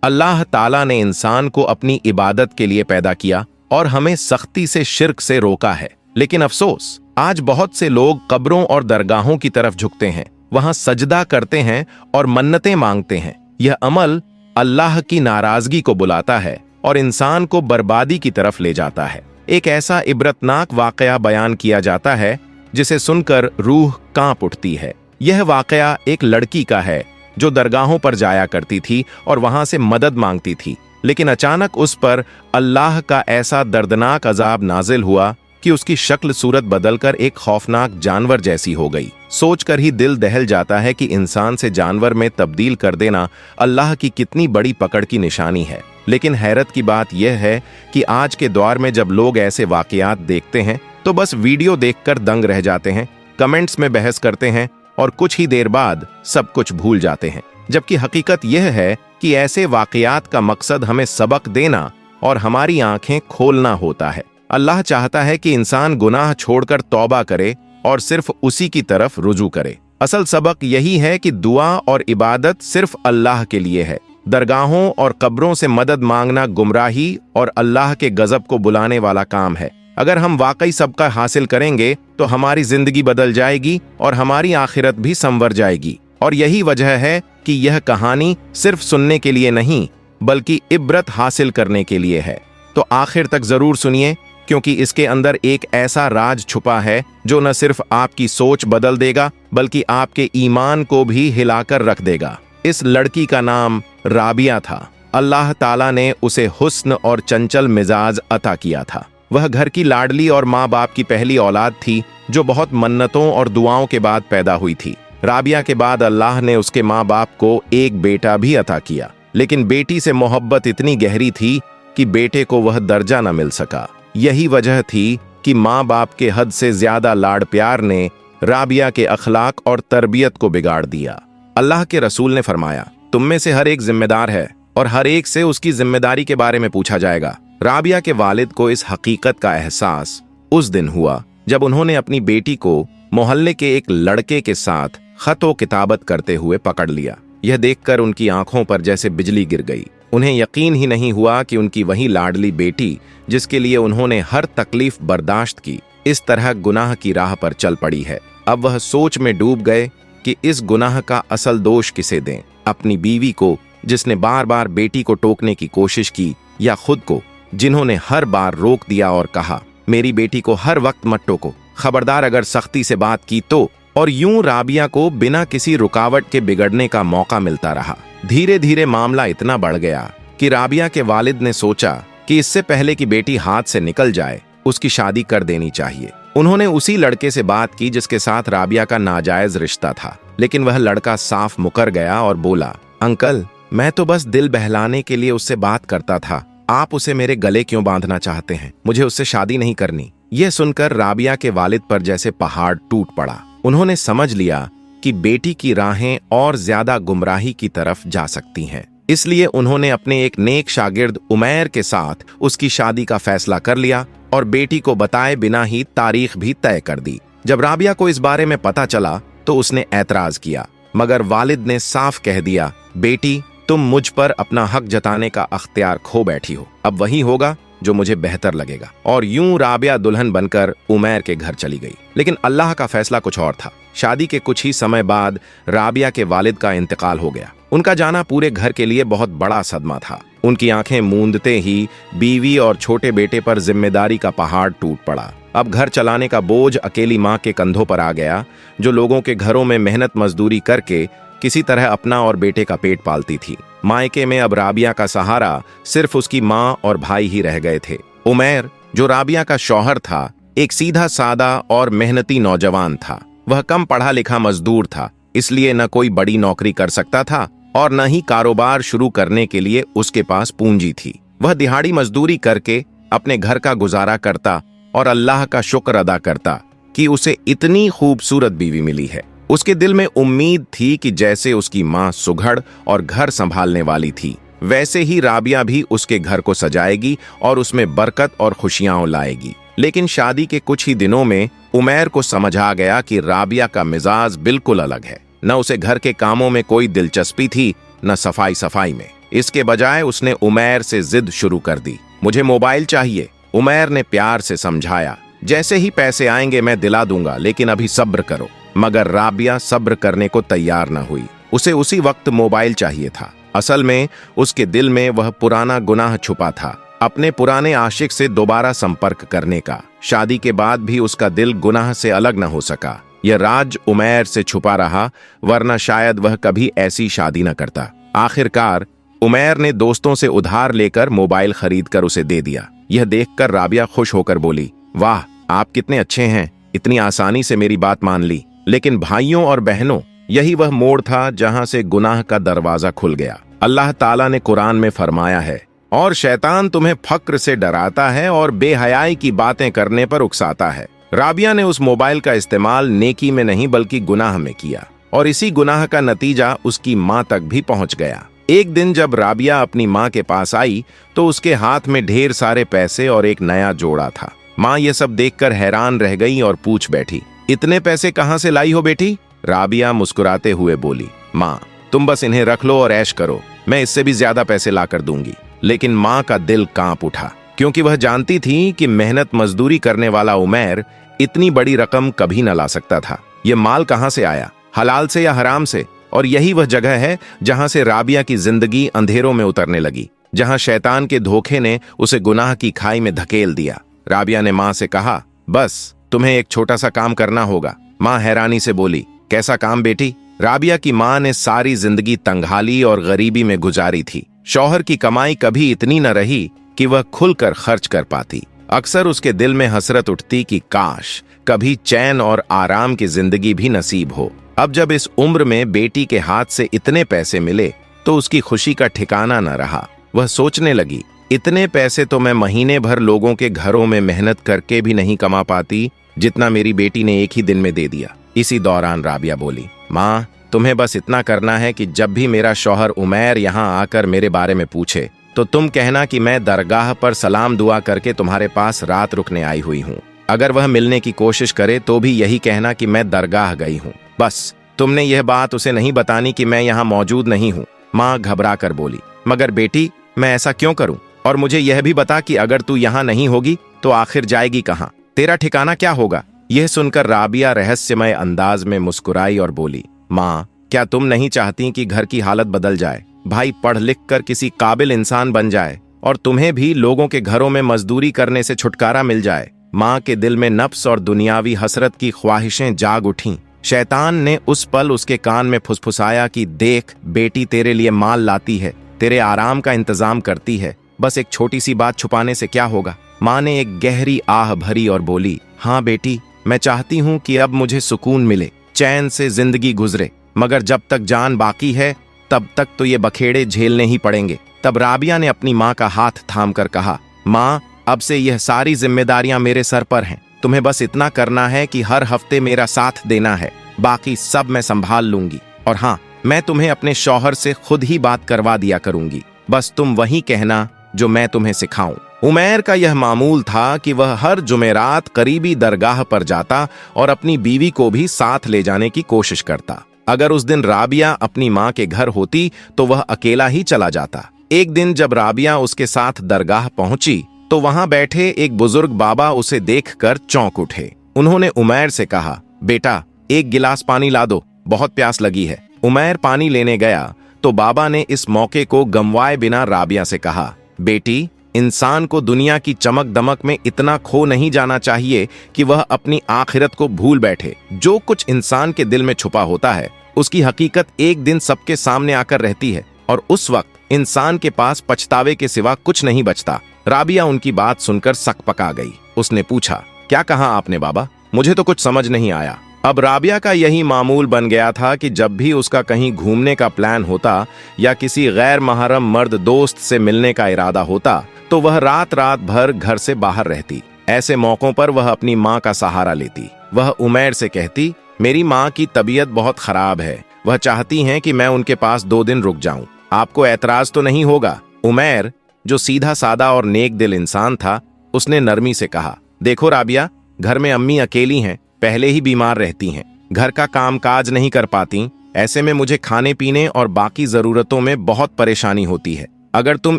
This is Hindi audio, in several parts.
अल्लाह ताला ने इंसान को अपनी इबादत के लिए पैदा किया और हमें सख्ती से शिर्क से रोका है। लेकिन अफसोस, आज बहुत से लोग कब्रों और दरगाहों की तरफ झुकते हैं, वहां सजदा करते हैं और मन्नतें मांगते हैं। यह अमल अल्लाह की नाराजगी को बुलाता है और इंसान को बर्बादी की तरफ ले जाता है। एक ऐसा इबरतनाक वाकया बयान किया जाता है जिसे सुनकर रूह कांप उठती है। यह वाकया एक लड़की का है जो दरगाहों पर जाया करती थी और वहां से मदद मांगती थी, लेकिन अचानक उस पर अल्लाह का ऐसा दर्दनाक अजाब नाजिल हुआ कि उसकी शक्ल सूरत बदलकर एक खौफनाक जानवर जैसी हो गई। सोचकर ही दिल दहल जाता है कि इंसान से जानवर में तब्दील कर देना अल्लाह की कितनी बड़ी पकड़ की निशानी है। लेकिन हैरत की बात यह है कि आज के दौर में जब लोग ऐसे वाकयात देखते हैं तो बस वीडियो देखकर दंग रह जाते हैं, कमेंट्स में बहस करते हैं और कुछ ही देर बाद सब कुछ भूल जाते हैं। जबकि हकीकत यह है कि ऐसे वाकयात का मकसद हमें सबक देना और हमारी आंखें खोलना होता है। अल्लाह चाहता है कि इंसान गुनाह छोड़कर तौबा करे और सिर्फ उसी की तरफ रुजू करे। असल सबक यही है कि दुआ और इबादत सिर्फ अल्लाह के लिए है। दरगाहों और कब्रों से मदद मांगना गुमराही और अल्लाह के गजब को बुलाने वाला काम है। अगर हम वाकई सबका हासिल करेंगे तो हमारी जिंदगी बदल जाएगी और हमारी आखिरत भी संवर जाएगी। और यही वजह है कि यह कहानी सिर्फ सुनने के लिए नहीं बल्कि इबरत हासिल करने के लिए है। तो आखिर तक जरूर सुनिए, क्योंकि इसके अंदर एक ऐसा राज छुपा है जो न सिर्फ आपकी सोच बदल देगा बल्कि आपके ईमान को भी हिलाकर रख देगा। इस लड़की का नाम राबिया था। अल्लाह ताला ने उसे हुस्न और चंचल मिजाज अता किया था। वह घर की लाडली और माँ बाप की पहली औलाद थी जो बहुत मन्नतों और दुआओं के बाद पैदा हुई थी। राबिया के बाद अल्लाह ने उसके माँ बाप को एक बेटा भी अता किया, लेकिन बेटी से मोहब्बत इतनी गहरी थी कि बेटे को वह दर्जा न मिल सका। यही वजह थी कि माँ बाप के हद से ज्यादा लाड़ प्यार ने राबिया के अखलाक और तरबियत को बिगाड़ दिया। अल्लाह के रसूल ने फरमाया, तुम में से हर एक जिम्मेदार है और हर एक से उसकी जिम्मेदारी के बारे में पूछा जाएगा। राबिया के वालिद को इस हकीकत का एहसास उस दिन हुआ जब उन्होंने अपनी बेटी को मोहल्ले के एक लड़के के साथ खतो किताबत करते हुए पकड़ लिया। यह देखकर उनकी आंखों पर जैसे बिजली गिर गई। उन्हें यकीन ही नहीं हुआ कि उनकी वही लाडली बेटी, जिसके लिए उन्होंने हर तकलीफ बर्दाश्त की, इस तरह गुनाह की राह पर चल पड़ी है। अब वह सोच में डूब गए कि इस गुनाह का असल दोष किसे दें, अपनी बीवी को जिसने बार बार बेटी को टोकने की कोशिश की, या खुद को जिन्होंने हर बार रोक दिया और कहा, मेरी बेटी को हर वक्त मत टोको, खबरदार अगर सख्ती से बात की तो। और यूं राबिया को बिना किसी रुकावट के बिगड़ने का मौका मिलता रहा। धीरे धीरे मामला इतना बढ़ गया कि राबिया के वालिद ने सोचा कि इससे पहले कि बेटी हाथ से निकल जाए उसकी शादी कर देनी चाहिए। उन्होंने उसी लड़के से बात की जिसके साथ राबिया का नाजायज रिश्ता था, लेकिन वह लड़का साफ मुकर गया और बोला, अंकल, मैं तो बस दिल बहलाने के लिए उससे बात करता था, आप उसे मेरे गले क्यों बांधना चाहते हैं? मुझे उससे शादी नहीं करनी। यह सुनकर राबिया के वालिद पर जैसे पहाड़ टूट पड़ा। उन्होंने समझ लिया कि बेटी की राहें और ज्यादा गुमराही की तरफ जा सकती हैं। इसलिए उन्होंने अपने एक नेक शागिर्द उमैर के साथ उसकी शादी का फैसला कर लिया और बेटी को बताए बिना ही तारीख भी तय कर दी। जब राबिया को इस बारे में पता चला तो उसने ऐतराज किया, मगर वालिद ने साफ कह दिया, बेटी, तुम मुझ पर अपना हक जताने का अख्तियार खो बैठी हो, अब वही होगा जो मुझे बेहतर लगेगा। और यूं राबिया दुल्हन बनकर उमैर के घर चली गई। लेकिन अल्लाह का फैसला कुछ और था। शादी के कुछ ही समय बाद राबिया के वालिद का इंतकाल हो गया। उनका जाना पूरे घर के लिए बहुत बड़ा सदमा था। उनकी आंखें मूंदते ही बीवी और छोटे बेटे पर जिम्मेदारी का पहाड़ टूट पड़ा। अब घर चलाने का बोझ अकेली माँ के कंधों पर आ गया, जो लोगों के घरों में मेहनत मजदूरी करके किसी तरह अपना और बेटे का पेट पालती थी। मायके में अब राबिया का सहारा सिर्फ उसकी माँ और भाई ही रह गए थे। उमैर, जो राबिया का शौहर था, एक सीधा सादा और मेहनती नौजवान था। वह कम पढ़ा लिखा मजदूर था, इसलिए न कोई बड़ी नौकरी कर सकता था और न ही कारोबार शुरू करने के लिए उसके पास पूंजी थी। वह दिहाड़ी मजदूरी करके अपने घर का गुजारा करता और अल्लाह का शुक्र अदा करता कि उसे इतनी खूबसूरत बीवी मिली है। उसके दिल में उम्मीद थी कि जैसे उसकी माँ सुघड़ और घर संभालने वाली थी, वैसे ही राबिया भी उसके घर को सजाएगी और उसमें बरकत और खुशियां लाएगी। लेकिन शादी के कुछ ही दिनों में उमैर को समझ आ गया कि राबिया का मिजाज बिल्कुल अलग है। न उसे घर के कामों में कोई दिलचस्पी थी, न सफाई में। इसके बजाय उसने उमैर से जिद शुरू कर दी। मुझे मोबाइल चाहिए। उमैर ने प्यार से समझाया, जैसे ही पैसे आएंगे मैं दिला दूंगा, लेकिन अभी सब्र करो। मगर राबिया सब्र करने को तैयार न हुई। उसे उसी वक्त मोबाइल चाहिए था। असल में उसके दिल में वह पुराना गुनाह छुपा था, अपने पुराने आशिक से दोबारा संपर्क करने का। शादी के बाद भी उसका दिल गुनाह से अलग न हो सका। यह राज उमैर से छुपा रहा, वरना शायद वह कभी ऐसी शादी न करता। आखिरकार उमैर ने दोस्तों से उधार लेकर मोबाइल खरीदकर उसे दे दिया। यह देखकर राबिया खुश होकर बोली, वाह, आप कितने अच्छे हैं, इतनी आसानी से मेरी बात मान ली। लेकिन भाइयों और बहनों, यही वह मोड़ था जहां से गुनाह का दरवाजा खुल गया। अल्लाह ताला ने कुरान में फरमाया है, और शैतान तुम्हें फक्र से डराता है और बेहयाई की बातें करने पर उकसाता है। राबिया ने उस मोबाइल का इस्तेमाल नेकी में नहीं बल्कि गुनाह में किया, और इसी गुनाह का नतीजा उसकी मां तक भी पहुंच गया। एक दिन जब राबिया अपनी मां के पास आई तो उसके हाथ में ढेर सारे पैसे और एक नया जोड़ा था। मां ये सब देखकर हैरान रह गई और पूछ बैठी, इतने पैसे कहां से लाई हो बेटी? राबिया मुस्कुराते हुए बोली, मां, तुम बस इन्हें रख लो और ऐश करो, मैं इससे भी ज्यादा पैसे लाकर दूंगी। लेकिन मां का दिल कांप उठा, क्योंकि वह जानती थी कि मेहनत मजदूरी करने वाला उमैर इतनी बड़ी रकम कभी न ला सकता था। यह माल कहां से आया, हलाल से या हराम से? और यही वह जगह है जहां से राबिया की जिंदगी अंधेरों में उतरने लगी, जहां शैतान के धोखे ने उसे गुनाह की खाई में धकेल दिया। राबिया ने मां से कहा, बस तुम्हें एक छोटा सा काम करना होगा। मां हैरानी से बोली, कैसा काम बेटी? राबिया की मां ने सारी जिंदगी तंगहाली और गरीबी में गुजारी थी। शौहर की कमाई कभी इतनी न रही कि वह खुलकर खर्च कर पाती। अक्सर उसके दिल में हसरत उठती कि काश कभी चैन और आराम की जिंदगी भी नसीब हो। अब जब इस उम्र में बेटी के हाथ से इतने पैसे मिले तो उसकी खुशी का ठिकाना न रहा। वह सोचने लगी, इतने पैसे तो मैं महीने भर लोगों के घरों में मेहनत करके भी नहीं कमा पाती, जितना मेरी बेटी ने एक ही दिन में दे दिया। इसी दौरान राबिया बोली, माँ, तुम्हें बस इतना करना है कि जब भी मेरा शौहर उमैर यहाँ आकर मेरे बारे में पूछे तो तुम कहना कि मैं दरगाह पर सलाम दुआ करके तुम्हारे पास रात रुकने आई हुई हूँ। अगर वह मिलने की कोशिश करे तो भी यही कहना कि मैं दरगाह गई हूँ। बस तुमने यह बात उसे नहीं बतानी कि मैं यहाँ मौजूद नहीं हूँ। माँ घबरा कर बोली, मगर बेटी, मैं ऐसा क्यों करूँ? और मुझे यह भी बता कि अगर तू यहाँ नहीं होगी तो आखिर जाएगी कहाँ? तेरा ठिकाना क्या होगा? यह सुनकर राबिया रहस्यमय अंदाज में मुस्कुराई और बोली, माँ, क्या तुम नहीं चाहती कि घर की हालत बदल जाए, भाई पढ़ लिख कर किसी काबिल इंसान बन जाए और तुम्हें भी लोगों के घरों में मजदूरी करने से छुटकारा मिल जाए? माँ के दिल में नफ्स और दुनियावी हसरत की ख्वाहिशें जाग उठीं। शैतान ने उस पल उसके कान में फुसफुसाया कि देख बेटी, तेरे लिए माल लाती है, तेरे आराम का इंतजाम करती है, बस एक छोटी सी बात छुपाने से क्या होगा? माँ ने एक गहरी आह भरी और बोली, हाँ बेटी, मैं चाहती हूँ कि अब मुझे सुकून मिले, चैन से जिंदगी गुजरे, मगर जब तक जान बाकी है तब तक तो ये बखेड़े झेलने ही पड़ेंगे। तब राबिया ने अपनी माँ का हाथ थामकर कहा, माँ, अब से यह सारी जिम्मेदारियां मेरे सर पर हैं। तुम्हें बस इतना करना है कि हर हफ्ते मेरा साथ देना है, बाकी सब मैं संभाल लूंगी। और हाँ, मैं तुम्हें अपने शौहर से खुद ही बात करवा दिया करूंगी, बस तुम वही कहना जो मैं तुम्हें सिखाऊं। उमैर का यह मामूल था कि वह हर जुमेरात करीबी दरगाह पर जाता और अपनी बीवी को भी साथ ले जाने की कोशिश करता। अगर उस दिन राबिया अपनी माँ के घर होती तो वह अकेला ही चला जाता। एक दिन जब राबिया उसके साथ दरगाह पहुंची तो वहां बैठे एक बुजुर्ग बाबा उसे देखकर चौंक उठे। उन्होंने उमैर से कहा, बेटा, एक गिलास पानी ला दो, बहुत प्यास लगी है। उमैर पानी लेने गया तो बाबा ने इस मौके को गंवाए बिना राबिया से कहा, बेटी, इंसान को दुनिया की चमक दमक में इतना खो नहीं जाना चाहिए कि वह अपनी आखिरत को भूल बैठे। जो कुछ इंसान के दिल में छुपा होता है उसकी हकीकत एक दिन सबके सामने आकर रहती है और उस वक्त इंसान के पास पछतावे के सिवा कुछ नहीं बचता। राबिया उनकी बात सुनकर सकपका गई। उसने पूछा, क्या कहा आपने बाबा? मुझे तो कुछ समझ नहीं आया। अब राबिया का यही मामूल बन गया था कि जब भी उसका कहीं घूमने का प्लान होता या किसी गैर महरम मर्द दोस्त से मिलने का इरादा होता तो वह रात रात भर घर से बाहर रहती। ऐसे मौकों पर वह अपनी माँ का सहारा लेती। वह उमैर से कहती, मेरी माँ की तबीयत बहुत खराब है, वह चाहती हैं कि मैं उनके पास 2 दिन रुक जाऊं, आपको ऐतराज तो नहीं होगा? उमैर, जो सीधा सादा और नेक दिल इंसान था, उसने नरमी से कहा, देखो राबिया, घर में अम्मी अकेली हैं, पहले ही बीमार रहती हैं, घर का कामकाज नहीं कर पाती, ऐसे में मुझे खाने पीने और बाकी जरूरतों में बहुत परेशानी होती है। अगर तुम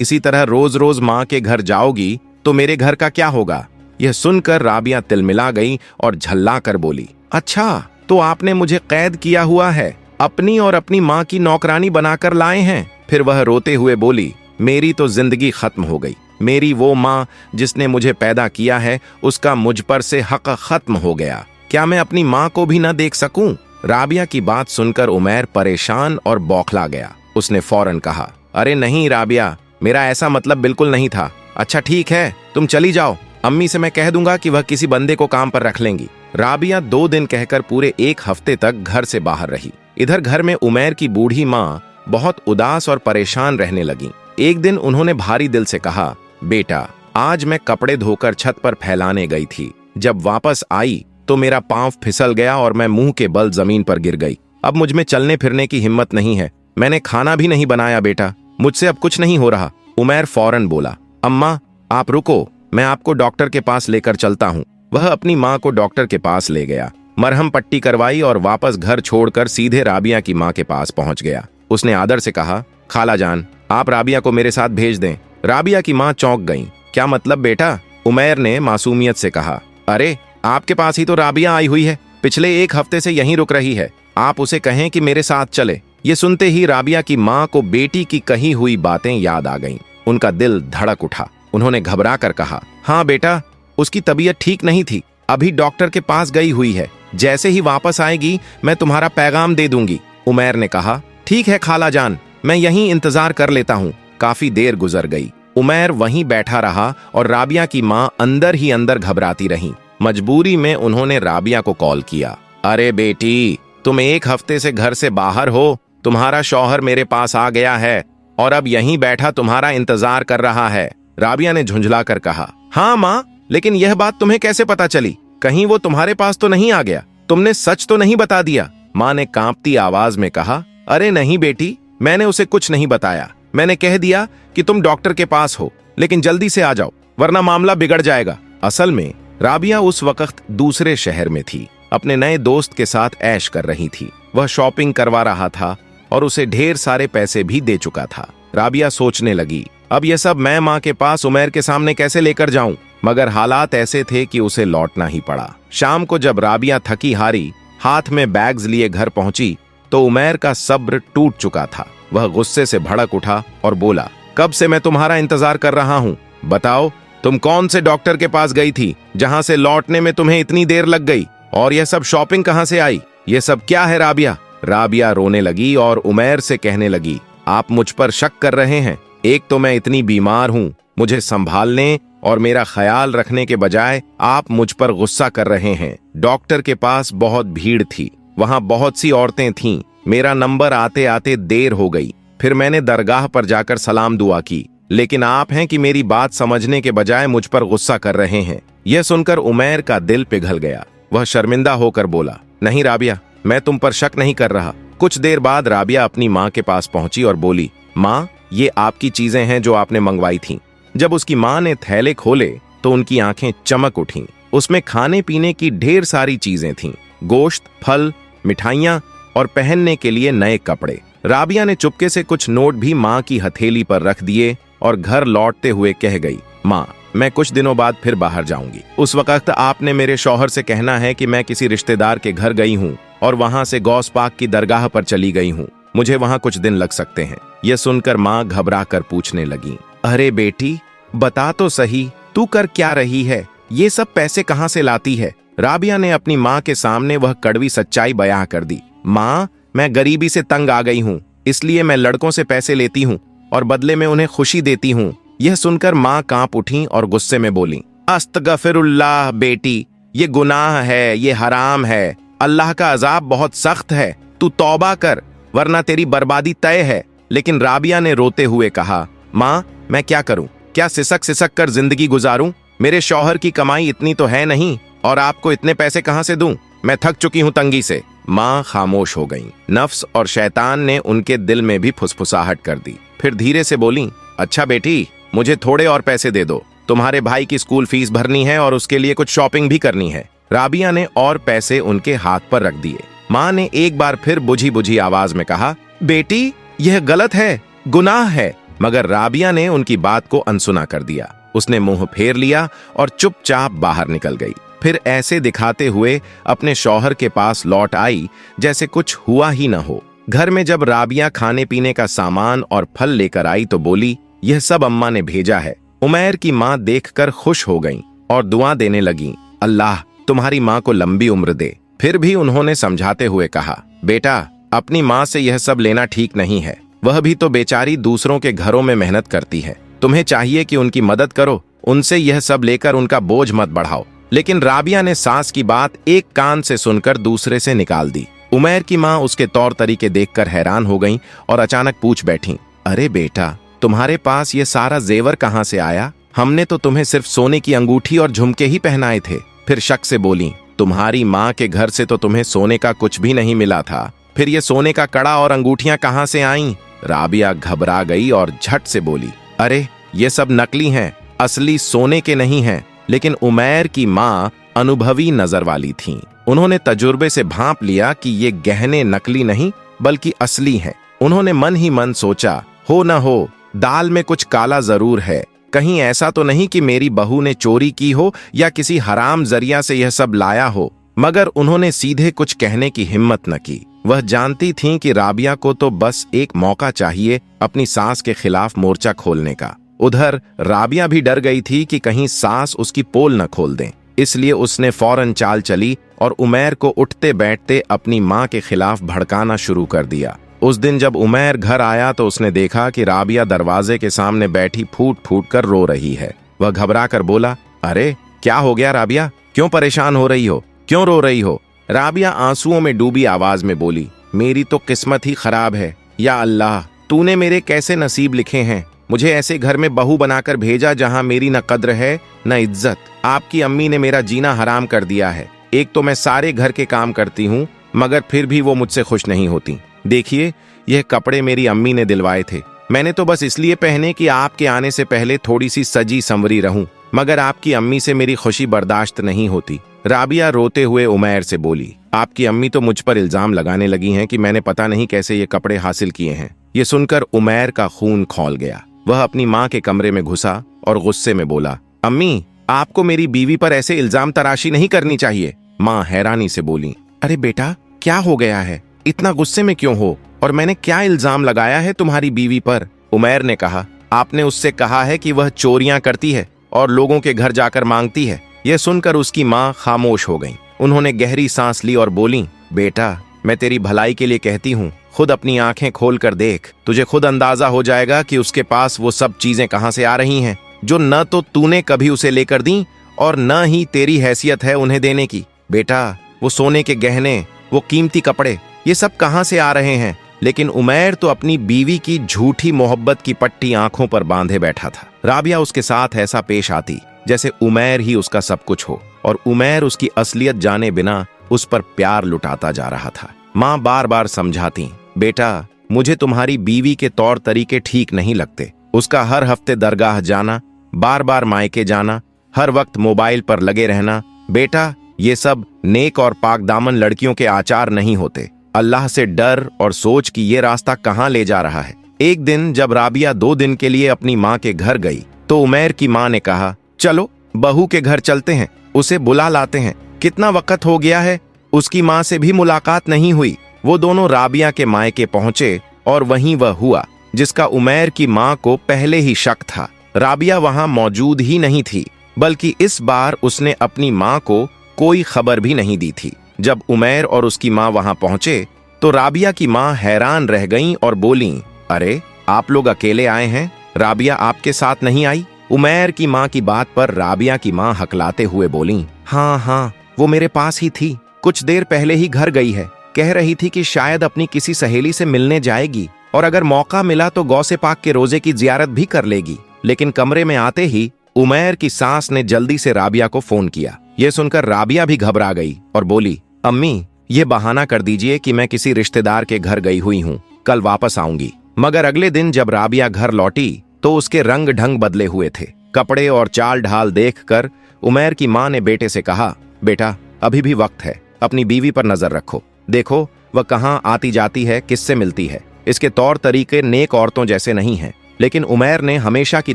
इसी तरह रोज रोज माँ के घर जाओगी तो मेरे घर का क्या होगा? यह सुनकर राबिया तिलमिला गई और झल्ला कर बोली, अच्छा तो आपने मुझे कैद किया हुआ है, अपनी और अपनी माँ की नौकरानी बनाकर लाए हैं। फिर वह रोते हुए बोली, मेरी तो जिंदगी खत्म हो गई। मेरी वो माँ जिसने मुझे पैदा किया है उसका मुझ पर से हक खत्म हो गया। क्या मैं अपनी माँ को भी न देख सकूं? राबिया की बात सुनकर उमैर परेशान और बौखला गया। उसने फौरन कहा, अरे नहीं राबिया, मेरा ऐसा मतलब बिल्कुल नहीं था। अच्छा ठीक है, तुम चली जाओ, अम्मी से मैं कह दूंगा कि वह किसी बंदे को काम पर रख लेंगी। राबिया 2 दिन कहकर पूरे 1 हफ्ते तक घर से बाहर रही। इधर घर में उमैर की बूढ़ी माँ बहुत उदास और परेशान रहने लगी। एक दिन उन्होंने भारी दिल से कहा, बेटा आज मैं कपड़े धोकर छत पर फैलाने गई थी। जब वापस आई तो मेरा पांव फिसल गया और मैं मुंह के बल जमीन पर गिर गई। अब मुझ में चलने फिरने की हिम्मत नहीं है। मैंने खाना भी नहीं बनाया बेटा, मुझसे अब कुछ नहीं हो रहा। उमैर फौरन बोला, अम्मा आप रुको, मैं आपको डॉक्टर के पास लेकर चलता हूँ। वह अपनी माँ को डॉक्टर के पास ले गया, मरहम पट्टी करवाई और वापस घर छोड़कर सीधे राबिया की माँ के पास पहुंच गया। उसने आदर से कहा, खाला जान आप राबिया को मेरे साथ भेज दें। राबिया की माँ चौंक गई। क्या मतलब बेटा? उमैर ने मासूमियत से कहा, अरे आपके पास ही तो राबिया आई हुई है, पिछले 1 हफ्ते से यहीं रुक रही है, आप उसे कहें कि मेरे साथ चले। ये सुनते ही राबिया की माँ को बेटी की कही हुई बातें याद आ गईं। उनका दिल धड़क उठा। उन्होंने घबरा कर कहा, हाँ बेटा, उसकी तबीयत ठीक नहीं थी, अभी डॉक्टर के पास गई हुई है, जैसे ही वापस आएगी मैं तुम्हारा पैगाम दे दूंगी। उमैर ने कहा, ठीक है खाला जान, मैं यहीं इंतजार कर लेता हूँ। काफी देर गुजर गई। उमैर वहीं बैठा रहा और राबिया की माँ अंदर ही अंदर घबराती रही। मजबूरी में उन्होंने राबिया को कॉल किया, अरे बेटी तुम 1 हफ्ते से घर से बाहर हो, तुम्हारा शौहर मेरे पास आ गया है और अब यहीं बैठा तुम्हारा इंतजार कर रहा है। राबिया ने झुंझला कर कहा, हाँ माँ, लेकिन यह बात तुम्हें कैसे पता चली? कहीं वो तुम्हारे पास तो नहीं आ गया? तुमने सच तो नहीं बता दिया? माँ ने कांपती आवाज में कहा, अरे नहीं बेटी, मैंने उसे कुछ नहीं बताया। मैंने कह दिया कि तुम डॉक्टर के पास हो, लेकिन जल्दी से आ जाओ वरना मामला बिगड़ जाएगा। असल में राबिया उस वक्त दूसरे शहर में थी, अपने नए दोस्त के साथ ऐश कर रही थी। वह शॉपिंग करवा रहा था और उसे ढेर सारे पैसे भी दे चुका था। राबिया सोचने लगी, अब यह सब मैं माँ के पास उमैर के सामने कैसे लेकर जाऊं? मगर हालात ऐसे थे कि उसे लौटना ही पड़ा। शाम को जब राबिया थकी हारी हाथ में बैग्स लिए घर पहुंची तो उमैर का सब्र टूट चुका था। वह गुस्से से भड़क उठा और बोला, कब से मैं तुम्हारा इंतजार कर रहा हूँ? बताओ तुम कौन से डॉक्टर के पास गई थी जहां से लौटने में तुम्हें इतनी देर लग गई? और यह सब शॉपिंग कहां से आई? ये सब क्या है राबिया? राबिया रोने लगी और उमैर से कहने लगी, आप मुझ पर शक कर रहे हैं। एक तो मैं इतनी बीमार हूँ, मुझे संभालने और मेरा ख्याल रखने के बजाय आप मुझ पर गुस्सा कर रहे हैं। डॉक्टर के पास बहुत भीड़ थी, वहां बहुत सी औरतें थीं। मेरा नंबर आते आते देर हो गई। फिर मैंने दरगाह पर जाकर सलाम दुआ की, लेकिन आप हैं कि मेरी बात समझने के बजाय मुझ पर गुस्सा कर रहे हैं। यह सुनकर उमैर का दिल पिघल गया। वह शर्मिंदा होकर बोला, नहीं राबिया, मैं तुम पर शक नहीं कर रहा। कुछ देर बाद राबिया अपनी माँ के पास पहुंची और बोली, माँ ये आपकी चीजें हैं जो आपने मंगवाई थीं। जब उसकी माँ ने थैले खोले तो उनकी आंखें चमक उठीं। उसमें खाने पीने की ढेर सारी चीजें थीं, गोश्त, फल, मिठाइयाँ और पहनने के लिए नए कपड़े। राबिया ने चुपके से कुछ नोट भी माँ की हथेली पर रख दिए और घर लौटते हुए कह गई, माँ मैं कुछ दिनों बाद फिर बाहर जाऊंगी। उस वक्त आपने मेरे शौहर से कहना है कि मैं किसी रिश्तेदार के घर गई हूँ और वहां से गौस पाक की दरगाह पर चली गई हूँ। मुझे वहां कुछ दिन लग सकते हैं। यह सुनकर माँ घबरा कर पूछने लगी, अरे बेटी बता तो सही, तू कर क्या रही है? ये सब पैसे कहाँ से लाती है? राबिया ने अपनी माँ के सामने वह कड़वी सच्चाई बयां कर दी। माँ मैं गरीबी से तंग आ गई हूँ, इसलिए मैं लड़कों से पैसे लेती हूँ और बदले में उन्हें खुशी देती हूँ। यह सुनकर माँ कांप उठी और गुस्से में बोली, अस्तगफिरुल्लाह बेटी, ये गुनाह है, ये हराम है, अल्लाह का अजाब बहुत सख्त है, तू तौबा कर वरना तेरी बर्बादी तय है। लेकिन राबिया ने रोते हुए कहा, माँ मैं क्या करूं? क्या सिसक सिसक कर जिंदगी गुजारूं? मेरे शौहर की कमाई इतनी तो है नहीं और आपको इतने पैसे कहां से दूं? मैं थक चुकी हूं तंगी से। माँ खामोश हो गईं। नफ्स और शैतान ने उनके दिल में भी फुसफुसाहट कर दी। फिर धीरे से बोली, अच्छा बेटी मुझे थोड़े और पैसे दे दो, तुम्हारे भाई की स्कूल फीस भरनी है और उसके लिए कुछ शॉपिंग भी करनी है। राबिया ने और पैसे उनके हाथ पर रख दिए। माँ ने एक बार फिर बुझी बुझी आवाज में कहा, बेटी यह गलत है, गुनाह है। मगर राबिया ने उनकी बात को अनसुना कर दिया। उसने मुंह फेर लिया और चुपचाप बाहर निकल गई। फिर ऐसे दिखाते हुए अपने शौहर के पास लौट आई जैसे कुछ हुआ ही न हो। घर में जब राबिया खाने पीने का सामान और फल लेकर आई तो बोली, यह सब अम्मा ने भेजा है। उमैर की माँ देखकर खुश हो गईं और दुआ देने लगीं, अल्लाह तुम्हारी माँ को लंबी उम्र दे। फिर भी उन्होंने समझाते हुए कहा, बेटा अपनी माँ से यह सब लेना ठीक नहीं है। वह भी तो बेचारी दूसरों के घरों में मेहनत करती है। तुम्हें चाहिए कि उनकी मदद करो, उनसे यह सब लेकर उनका बोझ मत बढ़ाओ। लेकिन राबिया ने सास की बात एक कान से सुनकर दूसरे से निकाल दी। उमैर की माँ उसके तौर तरीके देखकर हैरान हो गईं और अचानक पूछ बैठीं, अरे बेटा तुम्हारे पास ये सारा जेवर कहाँ से आया? हमने तो तुम्हें सिर्फ सोने की अंगूठी और झुमके ही पहनाए थे। फिर शक से बोली, तुम्हारी माँ के घर से तो तुम्हें सोने का कुछ भी नहीं मिला था, फिर ये सोने का कड़ा और अंगूठियां कहाँ से आईं? राबिया घबरा गई और झट से बोली, अरे ये सब नकली हैं, असली सोने के नहीं हैं। लेकिन उमैर की माँ अनुभवी नजर वाली थीं। उन्होंने तजुर्बे से भांप लिया कि ये गहने नकली नहीं बल्कि असली हैं। उन्होंने मन ही मन सोचा, हो न हो दाल में कुछ काला जरूर है। कहीं ऐसा तो नहीं कि मेरी बहू ने चोरी की हो या किसी हराम जरिया से यह सब लाया हो। मगर उन्होंने सीधे कुछ कहने की हिम्मत न की। वह जानती थीं कि राबिया को तो बस एक मौका चाहिए अपनी सास के खिलाफ मोर्चा खोलने का। उधर राबिया भी डर गई थी कि कहीं सास उसकी पोल न खोल दें। इसलिए उसने फौरन चाल चली और उमैर को उठते बैठते अपनी माँ के खिलाफ भड़काना शुरू कर दिया। उस दिन जब उमैर घर आया तो उसने देखा कि राबिया दरवाजे के सामने बैठी फूट फूट कर रो रही है। वह घबरा कर बोला, अरे क्या हो गया राबिया, क्यों परेशान हो रही हो, क्यों रो रही हो? राबिया आंसुओं में डूबी आवाज में बोली, मेरी तो किस्मत ही खराब है। या अल्लाह तूने मेरे कैसे नसीब लिखे हैं। मुझे ऐसे घर में बहू बनाकर भेजा जहां मेरी न कद्र है न इज्जत। आपकी अम्मी ने मेरा जीना हराम कर दिया है। एक तो मैं सारे घर के काम करती हूँ मगर फिर भी वो मुझसे खुश नहीं होती। देखिए यह कपड़े मेरी अम्मी ने दिलवाए थे, मैंने तो बस इसलिए पहने कि आपके आने से पहले थोड़ी सी सजी संवरी रहूं, मगर आपकी अम्मी से मेरी खुशी बर्दाश्त नहीं होती। राबिया रोते हुए उमैर से बोली, आपकी अम्मी तो मुझ पर इल्जाम लगाने लगी हैं कि मैंने पता नहीं कैसे ये कपड़े हासिल किए हैं। ये सुनकर उमैर का खून खौल गया। वह अपनी माँ के कमरे में घुसा और गुस्से में बोला, अम्मी आपको मेरी बीवी पर ऐसे इल्जाम तराशी नहीं करनी चाहिए। माँ हैरानी से बोली, अरे बेटा क्या हो गया है, इतना गुस्से में क्यों हो, और मैंने क्या इल्जाम लगाया है तुम्हारी बीवी पर? उमैर ने कहा, आपने उससे कहा है कि वह चोरियां करती है और लोगों के घर जाकर मांगती है। यह सुनकर उसकी माँ खामोश हो गई। उन्होंने गहरी सांस ली और बोली, बेटा मैं तेरी भलाई के लिए कहती हूँ, खुद अपनी आंखें खोल कर देख, तुझे खुद अंदाजा हो जाएगा कि उसके पास वो सब चीजें कहाँ से आ रही हैं जो न तो तूने कभी उसे लेकर दी और न ही तेरी हैसियत है उन्हें देने की। बेटा वो सोने के गहने, वो कीमती कपड़े, ये सब कहाँ से आ रहे हैं? लेकिन उमैर तो अपनी बीवी की झूठी मोहब्बत की पट्टी आंखों पर बांधे बैठा था। राबिया उसके साथ ऐसा पेश आती जैसे उमैर ही उसका सब कुछ हो और उमैर उसकी असलियत जाने बिना उस पर प्यार लुटाता जा रहा था। माँ बार बार समझाती, बेटा मुझे तुम्हारी बीवी के तौर तरीके ठीक नहीं लगते। उसका हर हफ्ते दरगाह जाना, बार बार मायके जाना, हर वक्त मोबाइल पर लगे रहना, बेटा ये सब नेक और पाकदामन लड़कियों के आचार नहीं होते। अल्लाह से डर और सोच कि ये रास्ता कहाँ ले जा रहा है। एक दिन जब राबिया 2 दिन के लिए अपनी माँ के घर गई तो उमैर की माँ ने कहा, चलो बहू के घर चलते हैं, उसे बुला लाते हैं, कितना वक्त हो गया है, उसकी माँ से भी मुलाकात नहीं हुई। वो दोनों राबिया के मायके पहुंचे और वहीं वह हुआ जिसका उमैर की माँ को पहले ही शक था। राबिया वहां मौजूद ही नहीं थी, बल्कि इस बार उसने अपनी माँ को कोई खबर भी नहीं दी थी। जब उमैर और उसकी माँ वहां पहुंचे तो राबिया की माँ हैरान रह गईं और बोलीं, अरे आप लोग अकेले आए हैं, राबिया आपके साथ नहीं आई? उमैर की माँ की बात पर राबिया की माँ हकलाते हुए बोलीं, हाँ वो मेरे पास ही थी, कुछ देर पहले ही घर गई है। कह रही थी कि शायद अपनी किसी सहेली से मिलने जाएगी और अगर मौका मिला तो गौसे पाक के रोजे की जियारत भी कर लेगी। लेकिन कमरे में आते ही उमैर की सास ने जल्दी से राबिया को फोन किया। यह सुनकर राबिया भी घबरा गई और बोली, अम्मी ये बहाना कर दीजिए कि मैं किसी रिश्तेदार के घर गई हुई हूँ, कल वापस आऊंगी। मगर अगले दिन जब राबिया घर लौटी तो उसके रंग ढंग बदले हुए थे। कपड़े और चाल ढाल देखकर उमैर की माँ ने बेटे से कहा, बेटा अभी भी वक्त है, अपनी बीवी पर नजर रखो। देखो वह कहाँ आती जाती है, किससे मिलती है। इसके तौर तरीके नेक औरतों जैसे नहीं हैं। लेकिन उमैर ने हमेशा की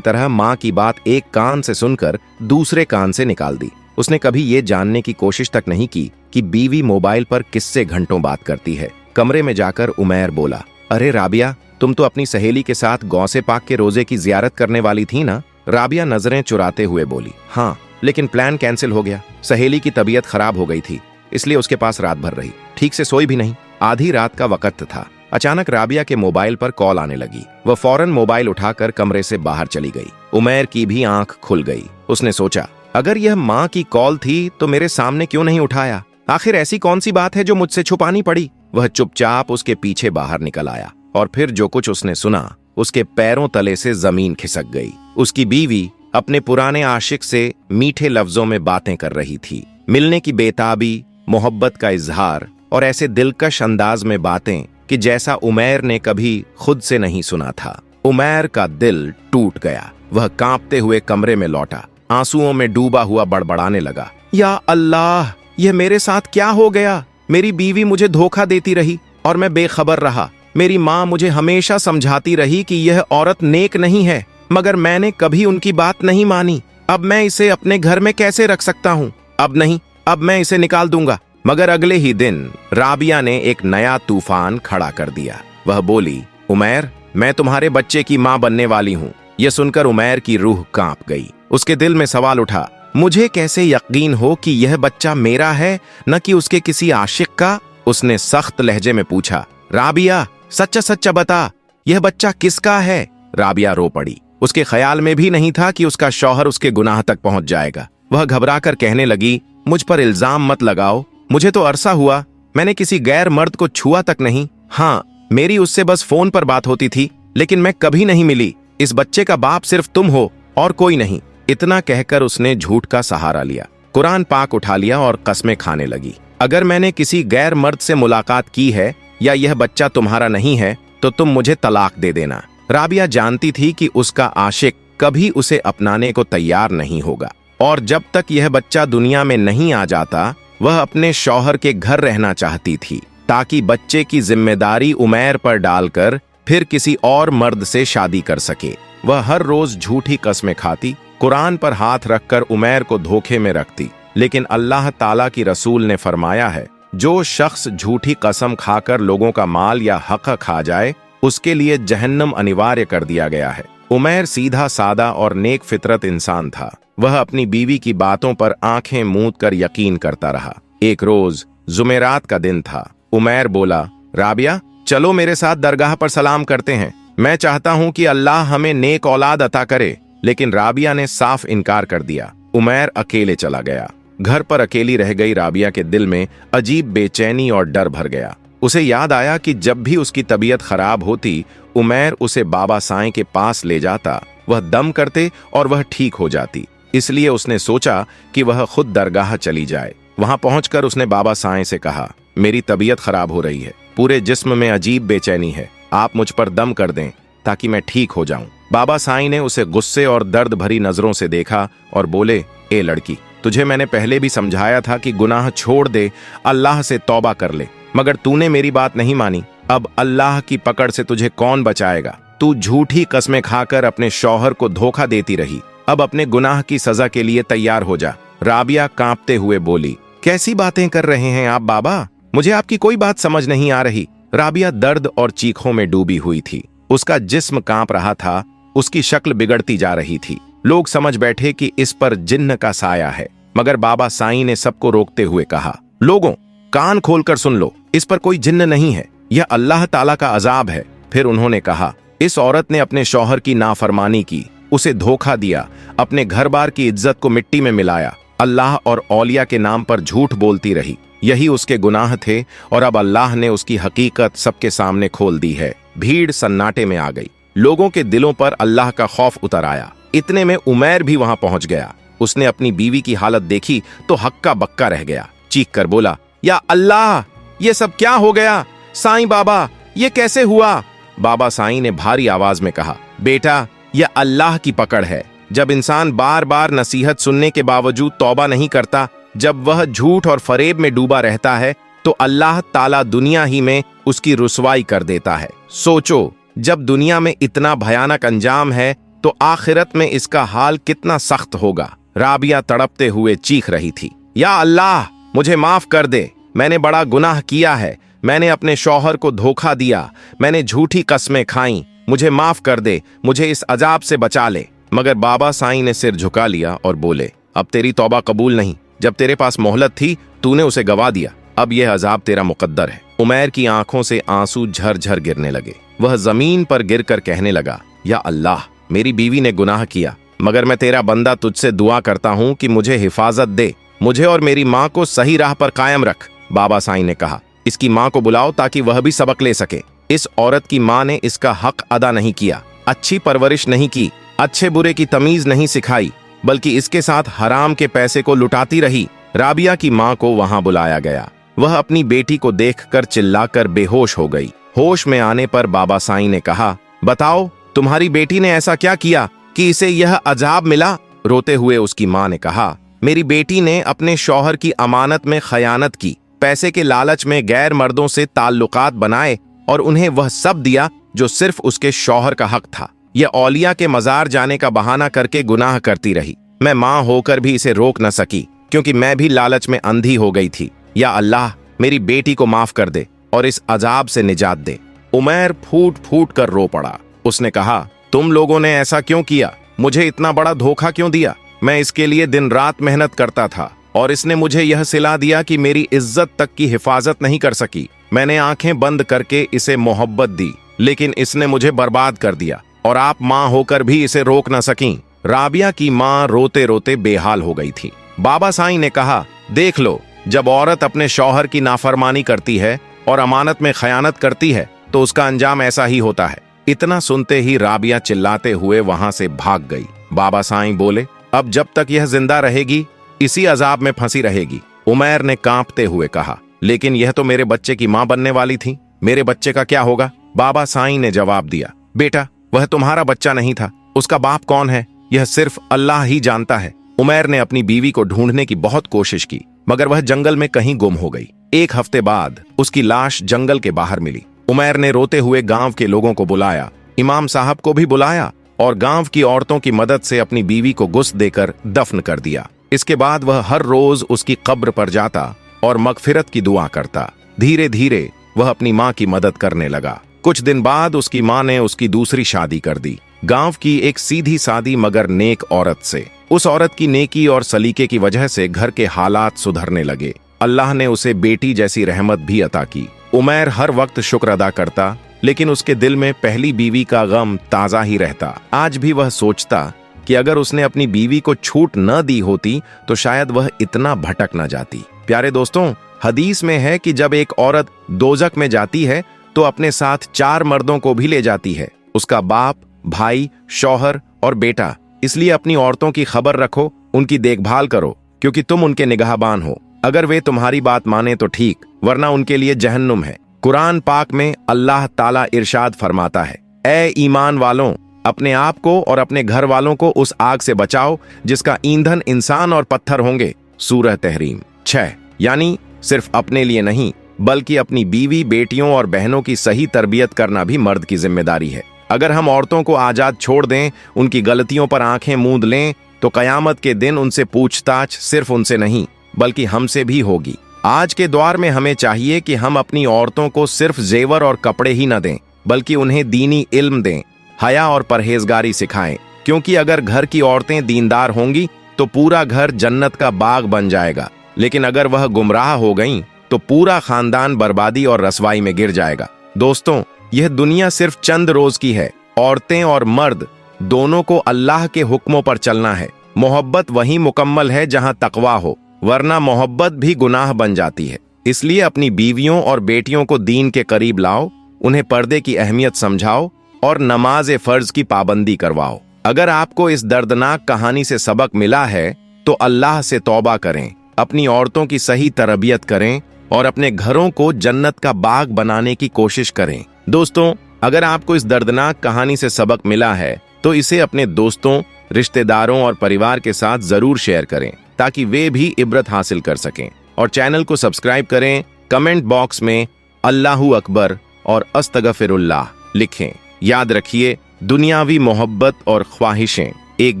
तरह माँ की बात एक कान से सुनकर दूसरे कान से निकाल दी। उसने कभी ये जानने की कोशिश तक नहीं की कि बीवी मोबाइल पर किससे घंटों बात करती है। कमरे में जाकर उमैर बोला, अरे राबिया, तुम तो अपनी सहेली के साथ गौसे पाक के रोजे की जियारत करने वाली थी ना? राबिया नजरें चुराते हुए बोली, हाँ, लेकिन प्लान कैंसिल हो गया। सहेली की तबीयत खराब हो गई थी, इसलिए उसके पास रात भर रही, ठीक से सोई भी नहीं। आधी रात का वक्त था। अचानक राबिया के मोबाइल पर कॉल आने लगी। वह फौरन मोबाइल उठाकर कमरे से बाहर चली गई। उमैर की भी आंख खुल गई। उसने सोचा, अगर यह माँ की कॉल थी तो मेरे सामने क्यों नहीं उठाया? आखिर ऐसी कौन सी बात है जो मुझसे छुपानी पड़ी? वह चुपचाप उसके पीछे बाहर निकल आया और फिर जो कुछ उसने सुना, उसके पैरों तले से जमीन खिसक गई। उसकी बीवी अपने पुराने आशिक से मीठे लफ्जों में बातें कर रही थी। मिलने की बेताबी, मोहब्बत का इजहार और ऐसे दिलकश अंदाज में बातें कि जैसा उमैर ने कभी खुद से नहीं सुना था। उमैर का दिल टूट गया। वह कांपते हुए कमरे में लौटा, आंसुओं में डूबा हुआ बड़बड़ाने लगा, या अल्लाह, यह मेरे साथ क्या हो गया? मेरी बीवी मुझे धोखा देती रही और मैं बेखबर रहा। मेरी माँ मुझे हमेशा समझाती रही कि यह औरत नेक नहीं है, मगर मैंने कभी उनकी बात नहीं मानी। अब मैं इसे अपने घर में कैसे रख सकता हूँ? अब नहीं, अब मैं इसे निकाल दूंगा। मगर अगले ही दिन राबिया ने एक नया तूफान खड़ा कर दिया। वह बोली, उमैर, मैं तुम्हारे बच्चे की माँ बनने वाली हूँ। यह सुनकर उमैर की रूह कांप गई। उसके दिल में सवाल उठा, मुझे कैसे यकीन हो कि यह बच्चा मेरा है, न कि उसके किसी आशिक का? उसने सख्त लहजे में पूछा, राबिया, सच्चा सच्चा बता, यह बच्चा किसका है? राबिया रो पड़ी। उसके ख्याल में भी नहीं था कि उसका शौहर उसके गुनाह तक पहुंच जाएगा। वह घबराकर कहने लगी, मुझ पर इल्जाम मत लगाओ। मुझे तो अरसा हुआ, मैंने किसी गैर मर्द को छुआ तक नहीं। हाँ, मेरी उससे बस फोन पर बात होती थी, लेकिन मैं कभी नहीं मिली। इस बच्चे का बाप सिर्फ तुम हो और कोई नहीं। इतना कहकर उसने झूठ का सहारा लिया, कुरान पाक उठा लिया और कस्में खाने लगी। अगर मैंने किसी गैर मर्द से मुलाकात की है या यह बच्चा तुम्हारा नहीं है तो तुम मुझे तलाक दे देना। राबिया जानती थी कि उसका आशिक कभी उसे अपनाने को तैयार नहीं होगा और जब तक यह बच्चा दुनिया में नहीं आ जाता वह अपने शौहर के घर रहना चाहती थी, ताकि बच्चे की जिम्मेदारी उमैर पर डालकर फिर किसी और मर्द से शादी कर सके। वह हर रोज झूठी कस्में खाती, कुरान पर हाथ रखकर उमैर को धोखे में रखती। लेकिन अल्लाह ताला की रसूल ने फरमाया है, जो शख्स झूठी कसम खाकर लोगों का माल या हक खा जाए उसके लिए जहन्नम अनिवार्य कर दिया गया है। उमैर सीधा सादा और नेक फितरत इंसान था। वह अपनी बीवी की बातों पर आंखें मूंद कर यकीन करता रहा। एक रोज जुमेरात का दिन था। उमैर बोला, राबिया, चलो मेरे साथ दरगाह पर सलाम करते हैं। मैं चाहता हूं कि अल्लाह हमें नेक औलाद अता करे। लेकिन राबिया ने साफ इनकार कर दिया। उमैर अकेले चला गया। घर पर अकेली रह गई राबिया के दिल में अजीब बेचैनी और डर भर गया। उसे याद आया कि जब भी उसकी तबीयत खराब होती उमैर उसे बाबा साईं के पास ले जाता। वह दम करते और वह ठीक हो जाती। इसलिए उसने सोचा कि वह खुद दरगाह चली जाए। वहां पहुंचकर उसने बाबा साईं से कहा, मेरी तबीयत खराब हो रही है, पूरे जिस्म में अजीब बेचैनी है, आप मुझ पर दम कर दें ताकि मैं ठीक हो जाऊं। बाबा साईं ने उसे गुस्से और दर्द भरी नजरों से देखा और बोले, ए लड़की, तुझे मैंने पहले भी समझाया था कि गुनाह छोड़ दे, अल्लाह से तौबा कर ले, मगर तूने मेरी बात नहीं मानी। अब अल्लाह की पकड़ से तुझे कौन बचाएगा? तू झूठी कस्में खाकर अपने शौहर को धोखा देती रही। अब अपने गुनाह की सजा के लिए तैयार हो जा। राबिया कांपते हुए बोली, कैसी बातें कर रहे हैं आप बाबा? मुझे आपकी कोई बात समझ नहीं आ रही। राबिया दर्द और चीखों में डूबी हुई थी। उसका जिस्म कांप रहा था, उसकी शक्ल बिगड़ती जा रही थी। लोग समझ बैठे कि इस पर जिन्न का साया है, मगर बाबा साईं ने सबको रोकते हुए कहा, लोगों, कान खोलकर सुन लो, इस पर कोई जिन्न नहीं है, यह अल्लाह ताला का अजाब है। फिर उन्होंने कहा, इस औरत ने अपने शौहर की नाफरमानी की, उसे धोखा दिया, अपने घर बार की इज्जत को मिट्टी में मिलाया, अल्लाह और औलिया के नाम पर झूठ बोलती रही। यही उसके गुनाह थे और अब अल्लाह ने उसकी हकीकत सबके सामने खोल दी है। भीड़ सन्नाटे में आ गई। लोगों के दिलों पर अल्लाह का खौफ उतर आया। इतने में उमैर भी वहां पहुंच गया। उसने अपनी बीवी की हालत देखी तो हक्का बक्का रह गया। चीख कर बोला, या अल्लाह, ये सब क्या हो गया? साईं बाबा, ये कैसे हुआ? बाबा साईं ने भारी आवाज में कहा, बेटा, यह अल्लाह की पकड़ है। जब इंसान बार बार नसीहत सुनने के बावजूद तौबा नहीं करता, जब वह झूठ और फरेब में डूबा रहता है, तो अल्लाह ताला दुनिया ही में उसकी रुसवाई कर देता है। सोचो, जब दुनिया में इतना भयानक अंजाम है तो आखिरत में इसका हाल कितना सख्त होगा। राबिया तड़पते हुए चीख रही थी, या अल्लाह, मुझे माफ कर दे, मैंने बड़ा गुनाह किया है, मैंने अपने शौहर को धोखा दिया, मैंने झूठी कस्में खाई, मुझे माफ कर दे, मुझे इस अजाब से बचा ले। मगर बाबा साईं ने सिर झुका लिया और बोले, अब तेरी तौबा कबूल नहीं। जब तेरे पास मोहलत थी तूने उसे गवा दिया, अब यह अजाब तेरा मुकद्दर है। उमैर की आंखों से आंसू झरझर गिरने लगे। वह जमीन पर गिरकर कहने लगा, या अल्लाह, मेरी बीवी ने गुनाह किया, मगर मैं तेरा बंदा तुझसे दुआ करता हूँ कि मुझे हिफाजत दे, मुझे और मेरी माँ को सही राह पर कायम रख। बाबा साईं ने कहा, इसकी माँ को बुलाओ ताकि वह भी सबक ले सके। इस औरत की माँ ने इसका हक अदा नहीं किया, अच्छी परवरिश नहीं की, अच्छे बुरे की तमीज नहीं सिखाई, बल्कि इसके साथ हराम के पैसे को लुटाती रही। राबिया की माँ को वहां बुलाया गया। वह अपनी बेटी को देखकर चिल्लाकर बेहोश हो गई। होश में आने पर बाबा साईं ने कहा, बताओ, तुम्हारी बेटी ने ऐसा क्या किया कि इसे यह अजाब मिला? रोते हुए उसकी माँ ने कहा, मेरी बेटी ने अपने शौहर की अमानत में खयानत की, पैसे के लालच में गैर मर्दों से ताल्लुकात बनाए और उन्हें वह सब दिया जो सिर्फ उसके शौहर का हक था। यह औलिया के मजार जाने का बहाना करके गुनाह करती रही। मैं माँ होकर भी इसे रोक न सकी, क्योंकि मैं भी लालच में अंधी हो गई थी। या अल्लाह, मेरी बेटी को माफ कर दे और इस अजाब से निजात दे। उमैर फूट फूट कर रो पड़ा। उसने कहा, तुम लोगों ने ऐसा क्यों किया? मुझे इतना बड़ा धोखा क्यों दिया? मैं इसके लिए दिन रात मेहनत करता था और इसने मुझे यह सिला दिया कि मेरी इज्जत तक की हिफाजत नहीं कर सकी। मैंने आंखें बंद करके इसे मोहब्बत दी, लेकिन इसने मुझे बर्बाद कर दिया और आप माँ होकर भी इसे रोक न सकीं। राबिया की माँ रोते रोते बेहाल हो गई थी। बाबा साईं ने कहा, देख लो, जब औरत अपने शौहर की नाफरमानी करती है और अमानत में खयानत करती है तो उसका अंजाम ऐसा ही होता है। इतना सुनते ही राबिया चिल्लाते हुए वहां से भाग गई। बाबा साईं बोले, अब जब तक यह जिंदा रहेगी इसी अजाब में फंसी रहेगी। उमैर ने कांपते हुए कहा, लेकिन यह तो मेरे बच्चे की मां बनने वाली थी, मेरे बच्चे का क्या होगा? बाबा साईं ने जवाब दिया, बेटा, वह तुम्हारा बच्चा नहीं था, उसका बाप कौन है यह सिर्फ अल्लाह ही जानता है। उमैर ने अपनी बीवी को ढूंढने की बहुत कोशिश की, मगर वह जंगल में कहीं गुम हो गई। 1 हफ्ते बाद उसकी लाश जंगल के बाहर मिली। उमैर ने रोते हुए गांव के लोगों को बुलाया, इमाम साहब को भी बुलाया और गांव की औरतों की मदद से अपनी बीवी को गुस्ल देकर दफन कर दिया। इसके बाद वह हर रोज उसकी कब्र पर जाता और मगफिरत की दुआ करता। धीरे धीरे वह अपनी माँ की मदद करने लगा। कुछ दिन बाद उसकी माँ ने उसकी दूसरी शादी कर दी, गांव की एक सीधी सादी मगर नेक औरत से। उस औरत की नेकी और सलीके की वजह से घर के हालात सुधरने लगे। अल्लाह ने उसे बेटी जैसी रहमत भी अता की। उमैर हर वक्त शुक्र अदा करता, लेकिन उसके दिल में पहली बीवी का गम ताजा ही रहता। आज भी वह सोचता कि अगर उसने अपनी बीवी को छूट न दी होती तो शायद वह इतना भटक न जाती। प्यारे दोस्तों, हदीस में है कि जब एक औरत दोजक में जाती है तो अपने साथ 4 मर्दों को भी ले जाती है, उसका बाप, भाई, शौहर और बेटा। इसलिए अपनी औरतों की खबर रखो, उनकी देखभाल करो, क्योंकि तुम उनके निगाहबान हो। अगर वे तुम्हारी बात माने तो ठीक, वरना उनके लिए जहन्नुम है। कुरान पाक में अल्लाह ताला इरशाद फरमाता है, ए ईमान वालों, अपने आप को और अपने घर वालों को उस आग से बचाओ जिसका ईंधन इंसान और पत्थर होंगे। सूरह तहरीम 6। यानी सिर्फ अपने लिए नहीं, बल्कि अपनी बीवी, बेटियों और बहनों की सही तरबियत करना भी मर्द की जिम्मेदारी है। अगर हम औरतों को आजाद छोड़ दें, उनकी गलतियों पर आंखें मूंद लें, तो कयामत के दिन उनसे पूछताछ सिर्फ उनसे नहीं बल्कि हमसे भी होगी। आज के दौर में हमें चाहिए कि हम अपनी औरतों को सिर्फ जेवर और कपड़े ही न दें, बल्कि उन्हें दीनी इल्म दें, हया और परहेजगारी सिखाएं। क्योंकि अगर घर की औरतें दीनदार होंगी तो पूरा घर जन्नत का बाग बन जाएगा, लेकिन अगर वह गुमराह हो गईं तो पूरा खानदान बर्बादी और रसवाई में गिर जाएगा। दोस्तों, यह दुनिया सिर्फ चंद रोज की है। औरतें और मर्द दोनों को अल्लाह के हुक्मों पर चलना है। मोहब्बत वहीं मुकम्मल है जहां तकवा हो, वरना मोहब्बत भी गुनाह बन जाती है। इसलिए अपनी बीवियों और बेटियों को दीन के करीब लाओ, उन्हें पर्दे की अहमियत समझाओ और नमाज फर्ज की पाबंदी करवाओ। अगर आपको इस दर्दनाक कहानी से सबक मिला है तो अल्लाह से तौबा करें, अपनी औरतों की सही तरबियत करें और अपने घरों को जन्नत का बाग बनाने की कोशिश करें। दोस्तों, अगर आपको इस दर्दनाक कहानी से सबक मिला है तो इसे अपने दोस्तों, रिश्तेदारों और परिवार के साथ जरूर शेयर करें ताकि वे भी इबरत हासिल कर सकें। और चैनल को सब्सक्राइब करें, कमेंट बॉक्स में अल्लाहू अकबर और अस्तगफिरुल्लाह लिखें। याद रखिए, दुनियावी मोहब्बत और ख्वाहिशें एक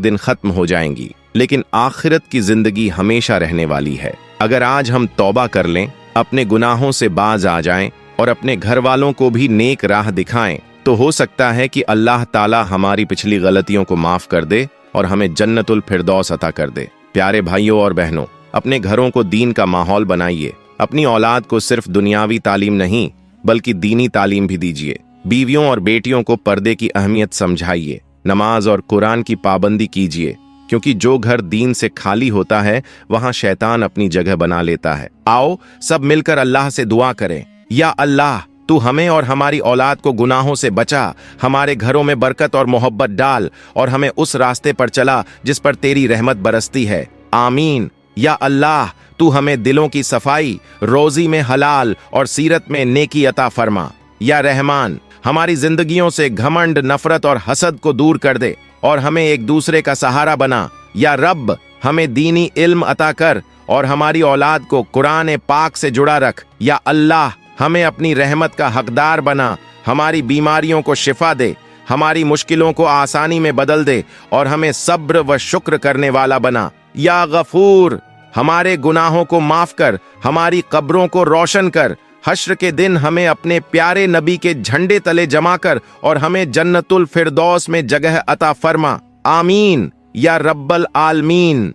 दिन खत्म हो जाएंगी, लेकिन आखिरत की जिंदगी हमेशा रहने वाली है। अगर आज हम तौबा कर लें, अपने गुनाहों से बाज आ जाएं और अपने घर वालों को भी नेक राह दिखाएं, तो हो सकता है कि अल्लाह ताला हमारी पिछली गलतियों को माफ कर दे और हमें जन्नतुल फिरदौस अता कर दे। प्यारे भाइयों और बहनों, अपने घरों को दीन का माहौल बनाइए। अपनी औलाद को सिर्फ दुनियावी तालीम नहीं बल्कि दीनी तालीम भी दीजिए। बीवियों और बेटियों को पर्दे की अहमियत समझाइए। नमाज और कुरान की पाबंदी कीजिए, क्योंकि जो घर दीन से खाली होता है वहां शैतान अपनी जगह बना लेता है। आओ सब मिलकर अल्लाह से दुआ करें, या अल्लाह तू हमें और हमारी औलाद को गुनाहों से बचा, हमारे घरों में बरकत और मोहब्बत डाल और हमें उस रास्ते पर चला जिस पर तेरी रहमत बरसती है। आमीन। या अल्लाह तू हमें दिलों की सफाई, रोजी में हलाल और सीरत में नेकी अता फरमा। या रहमान, हमारी जिंदगियों से घमंड, नफरत और हसद को दूर कर दे और हमें एक दूसरे का सहारा बना। या रब, हमें दीनी इल्म अता कर और हमारी औलाद को कुरान पाक से जुड़ा रख। या अल्लाह, हमें अपनी रहमत का हकदार बना, हमारी बीमारियों को शिफा दे, हमारी मुश्किलों को आसानी में बदल दे और हमें सब्र व शुक्र करने वाला बना। या गफूर, हमारे गुनाहों को माफ कर, हमारी कब्रों को रोशन कर, हश्र के दिन हमें अपने प्यारे नबी के झंडे तले जमा कर और हमें जन्नतुल फिरदौस में जगह अता फरमा। आमीन या रब्बल आलमीन।